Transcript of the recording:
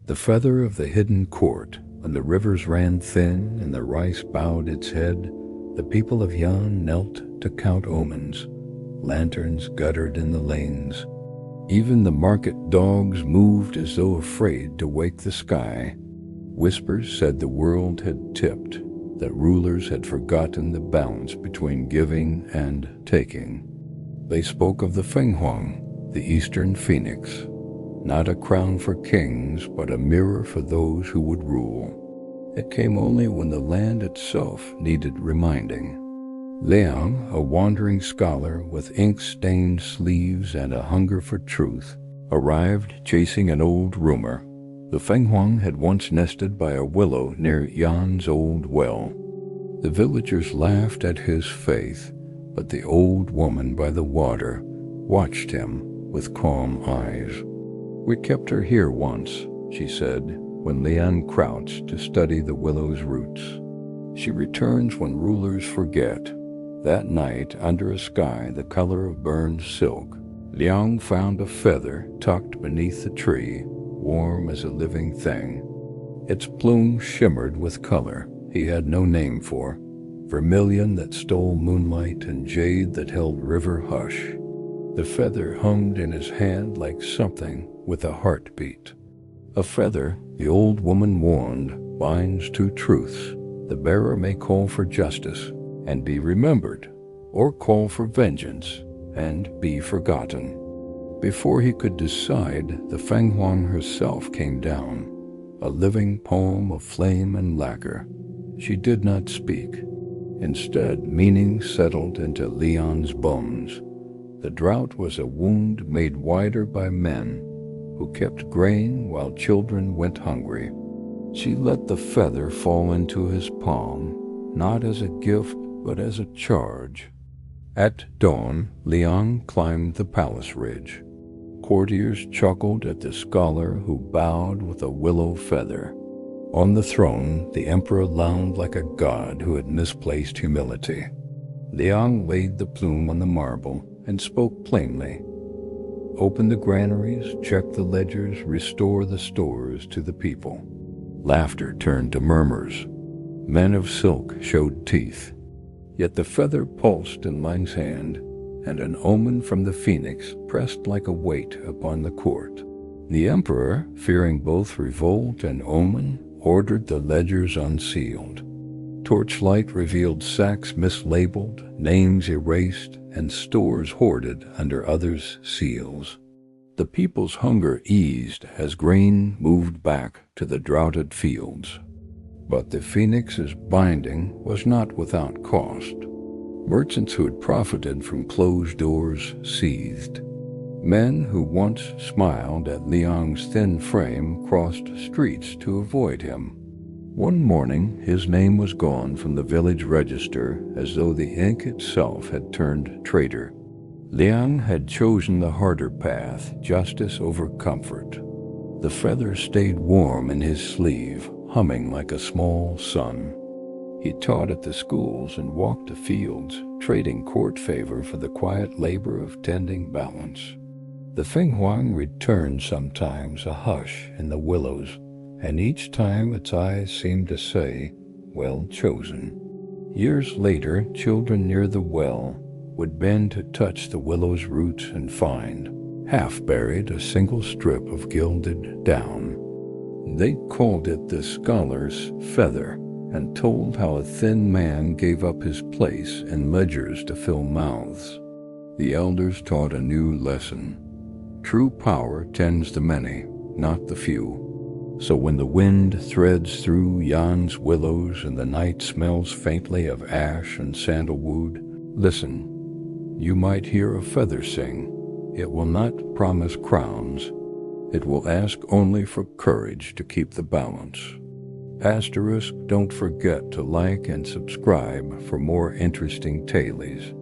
The feather of the hidden court, when the rivers ran thin and the rice bowed its head, the people of Yan knelt to count omens. Lanterns guttered in the lanes. Even the market dogs moved as though afraid to wake the sky. Whispers said the world had tipped, that rulers had forgotten the balance between giving and taking. They spoke of the Fenghuang, the eastern phoenix, not a crown for kings, but a mirror for those who would rule. It came only when the land itself needed reminding. Liang, a wandering scholar with ink-stained sleeves and a hunger for truth, arrived chasing an old rumor. The Fenghuang had once nested by a willow near Yan's old well. The villagers laughed at his faith, but the old woman by the water watched him with calm eyes. "We kept her here once," she said, when Liang crouched to study the willow's roots. "She returns when rulers forget." That night, under a sky the color of burned silk, Liang found a feather tucked beneath the tree, warm as a living thing. Its plume shimmered with color he had no name for, vermilion that stole moonlight and jade that held river hush. The feather hummed in his hand like something with a heartbeat. A feather, the old woman warned, binds two truths. The bearer may call for justice and be remembered, or call for vengeance and be forgotten. Before he could decide, the Fenghuang herself came down, a living poem of flame and lacquer. She did not speak. Instead, meaning settled into Liang's bones. The drought was a wound made wider by men who kept grain while children went hungry. She let the feather fall into his palm, not as a gift but as a charge. At dawn, Liang climbed the palace ridge. Courtiers chuckled at the scholar who bowed with a willow feather. On the throne, the emperor lounged like a god who had misplaced humility. Liang laid the plume on the marble and spoke plainly. "Open the granaries, check the ledgers, restore the stores to the people." Laughter turned to murmurs. Men of silk showed teeth. Yet the feather pulsed in Lang's hand, and an omen from the phoenix pressed like a weight upon the court. The emperor, fearing both revolt and omen, ordered the ledgers unsealed. Torchlight revealed sacks mislabeled, names erased, and stores hoarded under others' seals. The people's hunger eased as grain moved back to the droughted fields. But the phoenix's binding was not without cost. Merchants who had profited from closed doors seethed. Men who once smiled at Liang's thin frame crossed streets to avoid him. One morning, his name was gone from the village register as though the ink itself had turned traitor. Liang had chosen the harder path, justice over comfort. The feather stayed warm in his sleeve, humming like a small sun. He taught at the schools and walked the fields, trading court favor for the quiet labor of tending balance. The Fenghuang returned sometimes, a hush in the willows, and each time its eyes seemed to say, "Well chosen." Years later, children near the well would bend to touch the willow's roots and find, half buried, a single strip of gilded down. They called it the scholar's feather and told how a thin man gave up his place in ledgers to fill mouths. The elders taught a new lesson. True power tends the many, not the few. So when the wind threads through Yan's willows and the night smells faintly of ash and sandalwood, listen. You might hear a feather sing. It will not promise crowns. It will ask only for courage to keep the balance. Asterisk, don't forget to like and subscribe for more interesting tailies.